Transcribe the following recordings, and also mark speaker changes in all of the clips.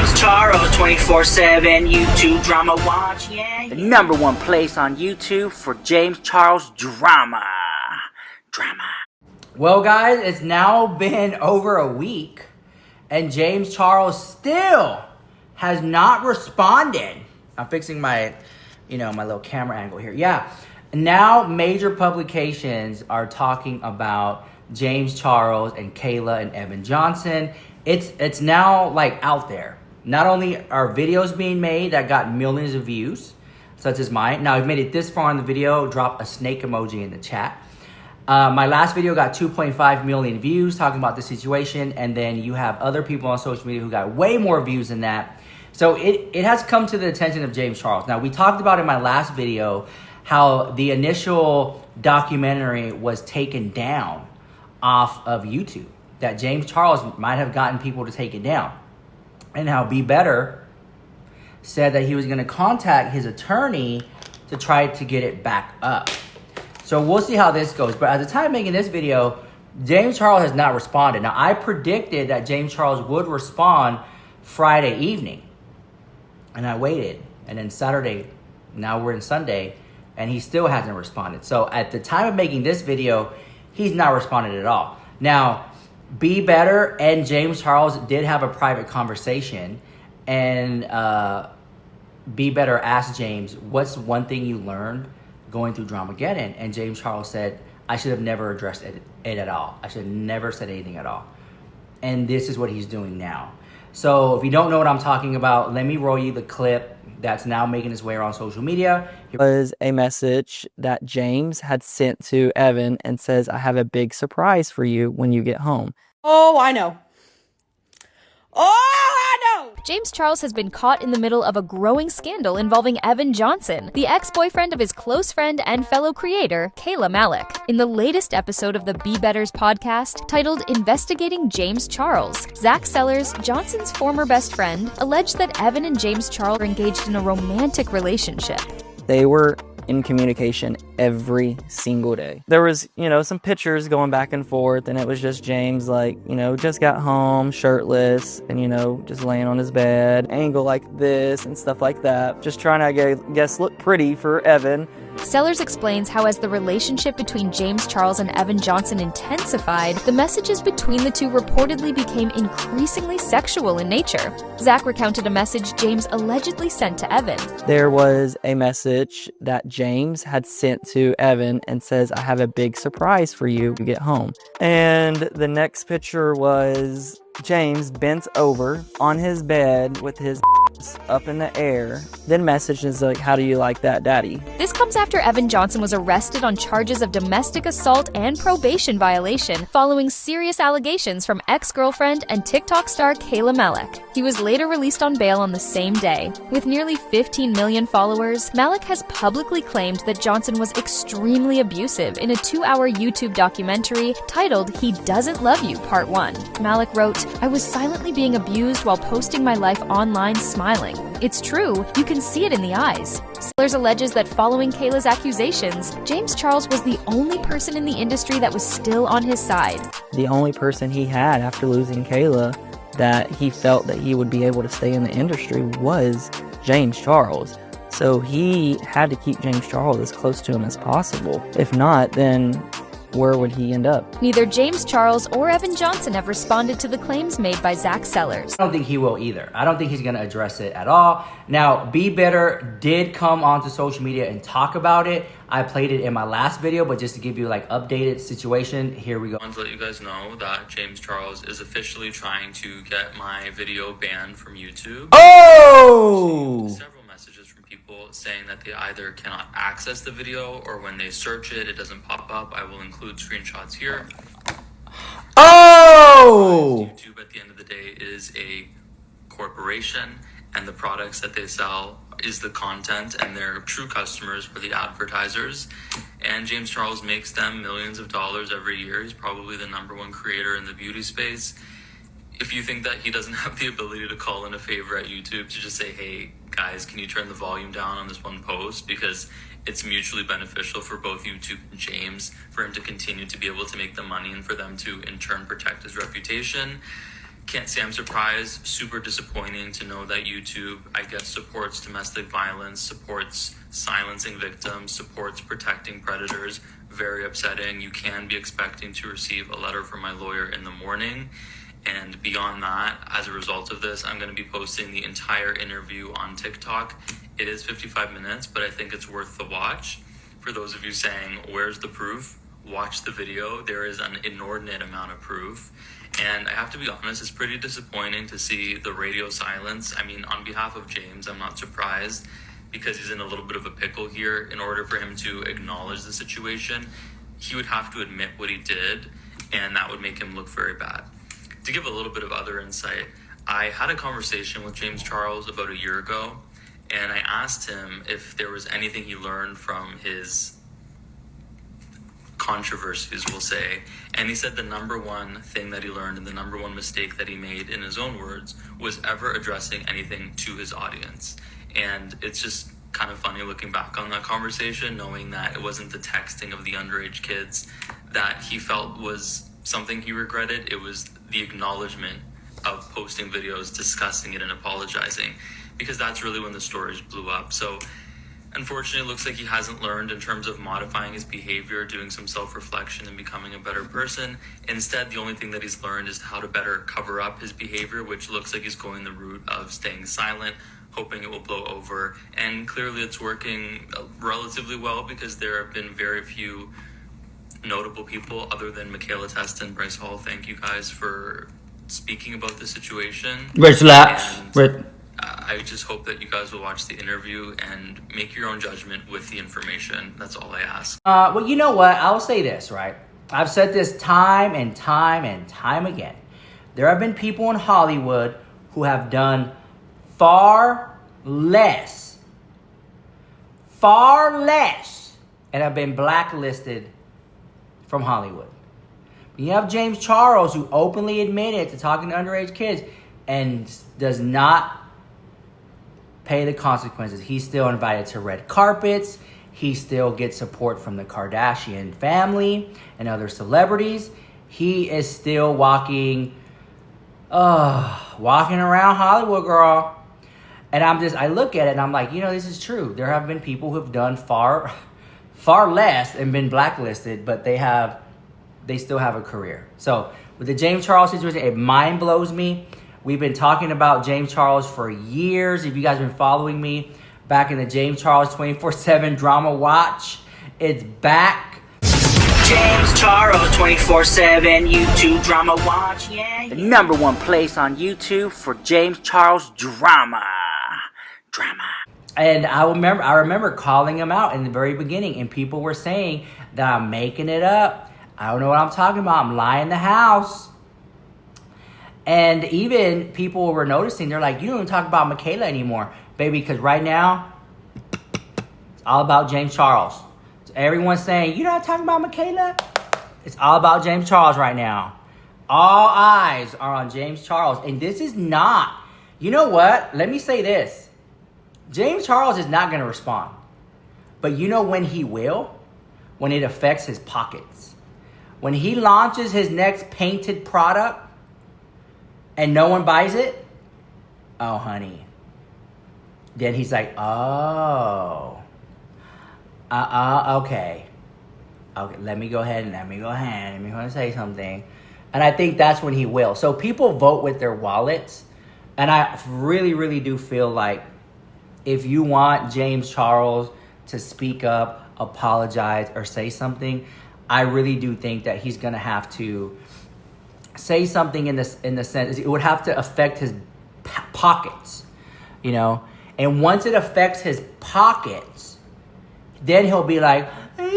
Speaker 1: James Charles, 24/7 YouTube drama watch, yeah.
Speaker 2: The number one place on YouTube for James Charles drama. Well, guys, it's now been over a week, and James Charles still has not responded. I'm fixing my, my little camera angle here. Yeah. Now major publications are talking about James Charles and Kayla and Evan Johnson. It's now like out there. Not only are videos being made that got millions of views, such as mine. Now I've made it this far in the video, drop a snake emoji in the chat. My last video got 2.5 million views talking about the situation, and then you have other people on social media who got way more views than that. So it has come to the attention of James Charles. Now we talked about in my last video how the initial documentary was taken down off of YouTube. That James Charles might have gotten people to take it down. And how Be Better said that he was going to contact his attorney to try to get it back up. So we'll see how this goes. But at the time of making this video, James Charles has not responded. Now, I predicted that James Charles would respond Friday evening. And I waited. And then Saturday, now we're in Sunday, and he still hasn't responded. So at the time of making this video, he's not responded at all. Now, Be Better and James Charles did have a private conversation, and Be Better asked James, what's one thing you learned going through Dramageddon? And James Charles said, I should have never addressed it at all. I should have never said anything at all. And this is what he's doing now. So if you don't know what I'm talking about, let me roll you the clip that's now making its way around social media.
Speaker 3: It was a message that James had sent to Evan and says, I have a big surprise for you when you get home.
Speaker 4: Oh, I know.
Speaker 5: James Charles has been caught in the middle of a growing scandal involving Evan Johnson, the ex-boyfriend of his close friend and fellow creator, Kayla Malec. In the latest episode of the Be Betters podcast, titled Investigating James Charles, Zach Sellers, Johnson's former best friend, alleged that Evan and James Charles were engaged in a romantic relationship.
Speaker 3: They were in communication every single day. There was, some pictures going back and forth, and it was just James, just got home, shirtless, and, just laying on his bed, angle like this and stuff like that. Just trying to, I guess, look pretty for Evan.
Speaker 5: Sellers explains how as the relationship between James Charles and Evan Johnson intensified, the messages between the two reportedly became increasingly sexual in nature. Zach recounted a message James allegedly sent to Evan.
Speaker 3: There was a message that James had sent to Evan and says, I have a big surprise for you when you get home. And the next picture was James bent over on his bed with his up in the air, then messages like, how do you like that, daddy?
Speaker 5: This comes after Evan Johnson was arrested on charges of domestic assault and probation violation following serious allegations from ex-girlfriend and TikTok star Kayla Malec. He was later released on bail on the same day. With nearly 15 million followers, Malec has publicly claimed that Johnson was extremely abusive in a 2-hour YouTube documentary titled He Doesn't Love You Part 1. Malec wrote, I was silently being abused while posting my life online smiling. It's true, you can see it in the eyes. Sellers alleges that following Kayla's accusations, James Charles was the only person in the industry that was still on his side.
Speaker 3: The only person he had after losing Kayla that he felt that he would be able to stay in the industry was James Charles. So he had to keep James Charles as close to him as possible. If not, then where would he end up?
Speaker 5: Neither James Charles or Evan Johnson have responded to the claims made by Zach Sellers.
Speaker 2: I don't think he will either. I don't think he's going to address it at all. Now, Be Better did come onto social media and talk about it. I played it in my last video, but just to give you updated situation, here we go.
Speaker 6: I want to let you guys know that James Charles is officially trying to get my video banned from YouTube.
Speaker 2: Oh!
Speaker 6: Several messages from people saying that they either cannot access the video or when they search it, it doesn't pop up. I will include screenshots here.
Speaker 2: Oh!
Speaker 6: YouTube at the end of the day is a corporation, and the products that they sell is the content, and their true customers are the advertisers. And James Charles makes them millions of dollars every year. He's probably the #1 creator in the beauty space. If you think that he doesn't have the ability to call in a favor at YouTube to just say, hey guys, can you turn the volume down on this one post, because it's mutually beneficial for both YouTube and James for him to continue to be able to make the money and for them to in turn protect his reputation. Can't say I'm surprised. Super disappointing to know that YouTube, I guess, supports domestic violence, supports silencing victims, supports protecting predators. Very upsetting. You can be expecting to receive a letter from my lawyer in the morning. And beyond that, as a result of this, I'm going to be posting the entire interview on TikTok. It is 55 minutes, but I think it's worth the watch. For those of you saying, where's the proof? Watch the video. There is an inordinate amount of proof. And I have to be honest, it's pretty disappointing to see the radio silence. I mean, on behalf of James, I'm not surprised because he's in a little bit of a pickle here. In order for him to acknowledge the situation, he would have to admit what he did, and that would make him look very bad. To give a little bit of other insight, I had a conversation with James Charles about a year ago, and I asked him if there was anything he learned from his controversies, we'll say. And he said the number one thing that he learned and the number one mistake that he made, in his own words, was ever addressing anything to his audience. And it's just kind of funny looking back on that conversation, knowing that it wasn't the texting of the underage kids that he felt was something he regretted. It was the acknowledgement of posting videos, discussing it, and apologizing, because that's really when the stories blew up. So unfortunately, it looks like he hasn't learned in terms of modifying his behavior, doing some self-reflection, and becoming a better person. Instead, the only thing that he's learned is how to better cover up his behavior, which looks like he's going the route of staying silent, hoping it will blow over. And clearly it's working relatively well, because there have been very few notable people other than Michaela Testa and Bryce Hall. Thank you guys for speaking about the situation.
Speaker 2: Richlux.
Speaker 6: I just hope that you guys will watch the interview and make your own judgment with the information. That's all I ask.
Speaker 2: Well, you know what? I'll say this, right? I've said this time and time and time again. There have been people in Hollywood who have done far less, and have been blacklisted from Hollywood. You have James Charles, who openly admitted to talking to underage kids and does not pay the consequences. He's still invited to red carpets. He still gets support from the Kardashian family and other celebrities. He is still walking around Hollywood, girl. And I look at it and I'm like, this is true. There have been people who have done far less and been blacklisted, but they still have a career. So with the James Charles situation, it mind blows me. We've been talking about James Charles for years. If you guys have been following me back in the James Charles 24/7 drama watch, it's back.
Speaker 1: James Charles 24/7 YouTube drama watch, yeah.
Speaker 2: The number one place on YouTube for James Charles drama. And I remember calling him out in the very beginning, and people were saying that I'm making it up. I don't know what I'm talking about. I'm lying the house. And even people were noticing, they're like, you don't even talk about Michaela anymore, baby, because right now, it's all about James Charles. So everyone's saying, you're not talking about Michaela? It's all about James Charles right now. All eyes are on James Charles. And this is not, you know what? Let me say this. James Charles is not going to respond. But you know when he will? When it affects his pockets. When he launches his next painted product, and no one buys it, oh, honey. Then he's like, okay, let me go ahead and say something. And I think that's when he will. So people vote with their wallets. And I really, really do feel like if you want James Charles to speak up, apologize, or say something, I really do think that he's going to have to say something in the sense, it would have to affect his pockets, and once it affects his pockets, then he'll be like, like,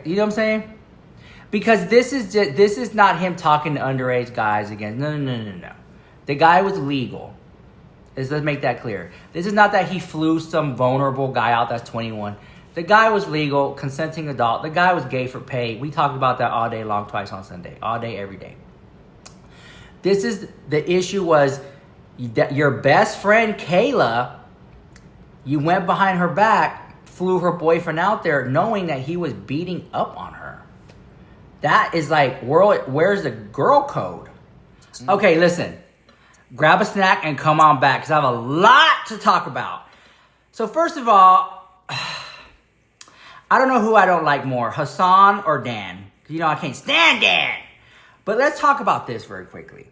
Speaker 2: you know what I'm saying? Because this is not him talking to underage guys again. No. The guy was legal. Let's make that clear. This is not that he flew some vulnerable guy out that's 21. The guy was legal, consenting adult. The guy was gay for pay. We talked about that all day long, twice on Sunday. All day, every day. The issue was that your best friend, Kayla, you went behind her back, flew her boyfriend out there knowing that he was beating up on her. That is like, where's the girl code? Okay, listen. Grab a snack and come on back because I have a lot to talk about. So first of all, I don't know who I don't like more, Hassan or Dan. You know I can't stand Dan. But let's talk about this very quickly.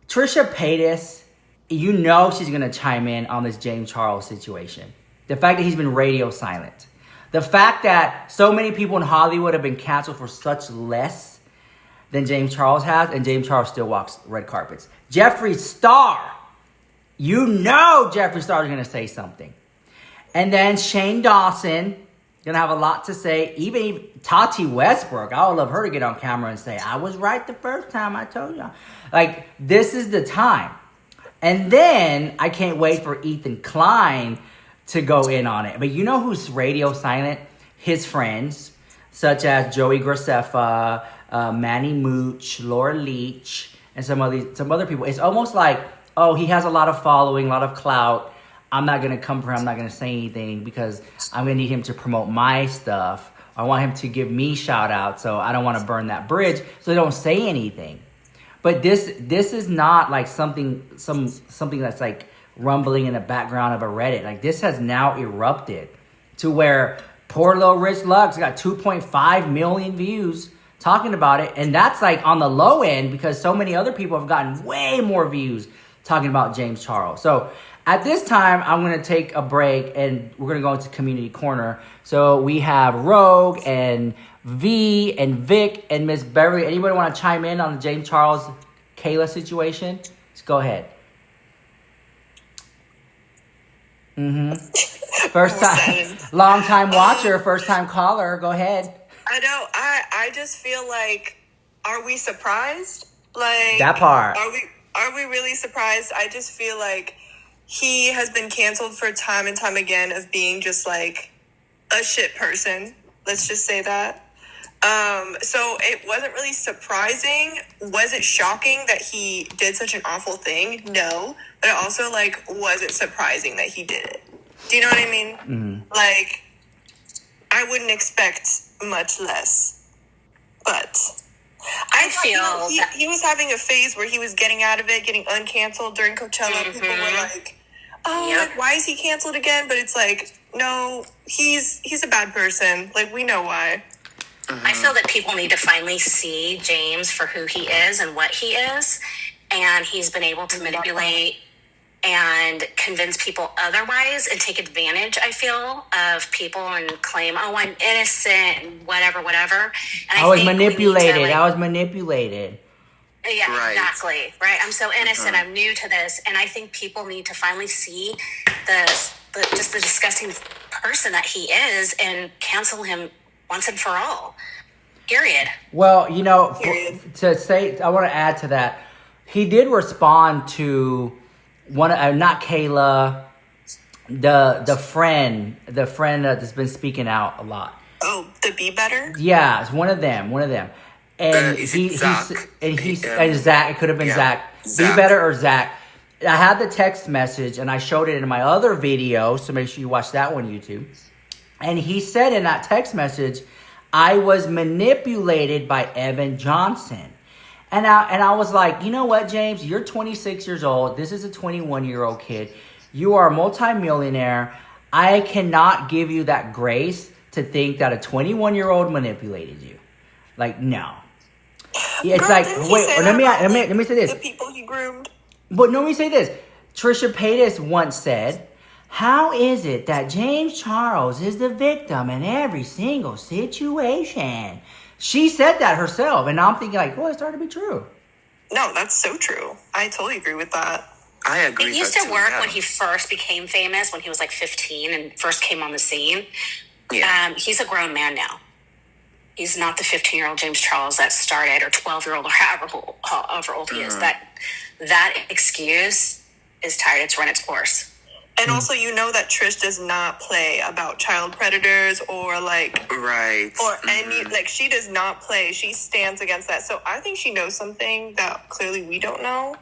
Speaker 2: Trisha Paytas, you know she's going to chime in on this James Charles situation. The fact that he's been radio silent. The fact that so many people in Hollywood have been canceled for such less than James Charles has, and James Charles still walks red carpets. Jeffree Star. You know Jeffree Star is going to say something. And then Shane Dawson, going to have a lot to say. Even Tati Westbrook, I would love her to get on camera and say, I was right the first time, I told y'all. Like, this is the time. And then I can't wait for Ethan Klein to go in on it. But you know who's radio silent? His friends, such as Joey Graceffa, Manny Mooch, Laura Leach, and some other people. It's almost like, oh, he has a lot of following, a lot of clout. I'm not going to come for him. I'm not going to say anything because I'm going to need him to promote my stuff. I want him to give me shout out, so I don't want to burn that bridge. So they don't say anything. But this is not like something that's like rumbling in the background of a Reddit. Like, this has now erupted to where poor little richlux got 2.5 million views talking about it. And that's like on the low end because so many other people have gotten way more views talking about James Charles. So at this time, I'm going to take a break and we're going to go into Community Corner. So we have Rogue and V and Vic and Miss Beverly. Anybody want to chime in on the James Charles Kayla situation? Let's go ahead. First time, long time watcher, first time caller. Go ahead.
Speaker 4: I know. I just feel like, are we surprised? Like
Speaker 2: that part.
Speaker 4: Are we really surprised? I just feel like he has been canceled for time and time again of being just like a shit person. Let's just say that. So it wasn't really surprising. Was it shocking that he did such an awful thing? No. But it also, like, was it surprising that he did it? Do you know what I mean? Mm-hmm. Like, I wouldn't expect much less. But I feel he was having a phase where he was getting out of it, getting uncanceled during Coachella. Mm-hmm. People were like, oh, like, why is he canceled again? But it's like, no, he's a bad person. Like, we know why.
Speaker 7: Mm-hmm. I feel that people need to finally see James for who he is and what he is. And he's been able to manipulate and convince people otherwise and take advantage, I feel, of people and claim, oh, I'm innocent and whatever. And
Speaker 2: I was manipulated.
Speaker 7: Yeah,
Speaker 8: right.
Speaker 7: Exactly. Right. I'm so innocent. I'm new to this. And I think people need to finally see the disgusting person that he is and cancel him once and for all. Period.
Speaker 2: Well, you know, I want to add to that. He did respond to not Kayla, the friend that's been speaking out a lot.
Speaker 4: Oh, the Be Better?
Speaker 2: Yeah, it's one of them. And Zach. It could have been Zach. Be Better or Zach. I had the text message and I showed it in my other video, so make sure you watch that one, YouTube. And he said in that text message, I was manipulated by Evan Johnson. And I was like, you know what, James? You're 26 years old. This is a 21-year-old kid. You are a multimillionaire. I cannot give you that grace to think that a 21-year-old manipulated you. Like, no. It's
Speaker 4: Girl,
Speaker 2: like, wait, let me say this.
Speaker 4: The people he groomed.
Speaker 2: But let me say this. Trisha Paytas once said, how is it that James Charles is the victim in every single situation? She said that herself, and I'm thinking like, well, it started to be true.
Speaker 4: No, that's so true. I totally agree with that.
Speaker 8: I agree.
Speaker 7: It used to work when he first became famous, when he was like 15 and first came on the scene. Yeah. He's a grown man now. He's not the 15-year-old James Charles that started, or 12-year-old, or however old he is. That excuse is tired. It's run its course.
Speaker 4: And also, you know that Trish does not play about child predators or like,
Speaker 8: right,
Speaker 4: or any, like, she does not play. She stands against that. So I think she knows something that clearly we don't know.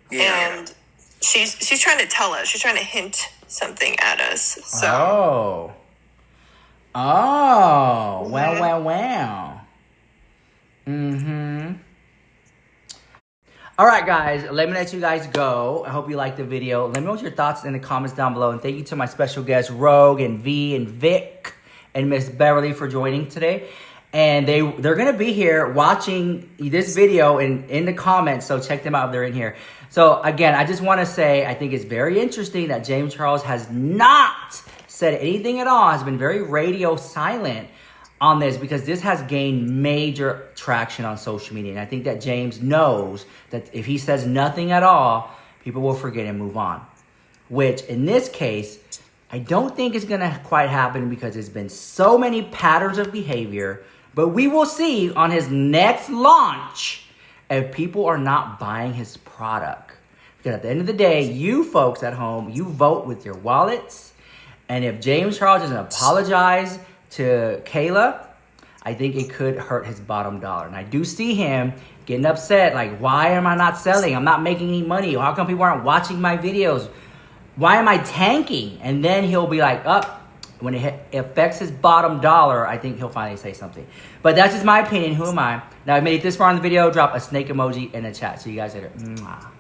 Speaker 4: Yeah. And she's trying to tell us. She's trying to hint something at us. So.
Speaker 2: Oh, wow. All right, guys, let me let you guys go. I hope you liked the video. Let me know what your thoughts in the comments down below. And thank you to my special guests, Rogue and V and Vic and Miss Beverly for joining today. And they're going to be here watching this video in the comments. So check them out if they're in here. So again, I just want to say, I think it's very interesting that James Charles has not said anything at all. Has been very radio silent on this, because this has gained major traction on social media. And I think that James knows that if he says nothing at all, people will forget and move on. Which in this case, I don't think is going to quite happen, because there's been so many patterns of behavior. But we will see on his next launch if people are not buying his product. Because at the end of the day, you folks at home, you vote with your wallets. And if James Charles doesn't apologize to Kayla, I think it could hurt his bottom dollar. And I do see him getting upset, like, why am I not selling? I'm not making any money. How come people aren't watching my videos? Why am I tanking? And then he'll be like, when it affects his bottom dollar, I think he'll finally say something. But that's just my opinion. Who am I? Now, I made it this far in the video. Drop a snake emoji in the chat. See you guys later. Mwah.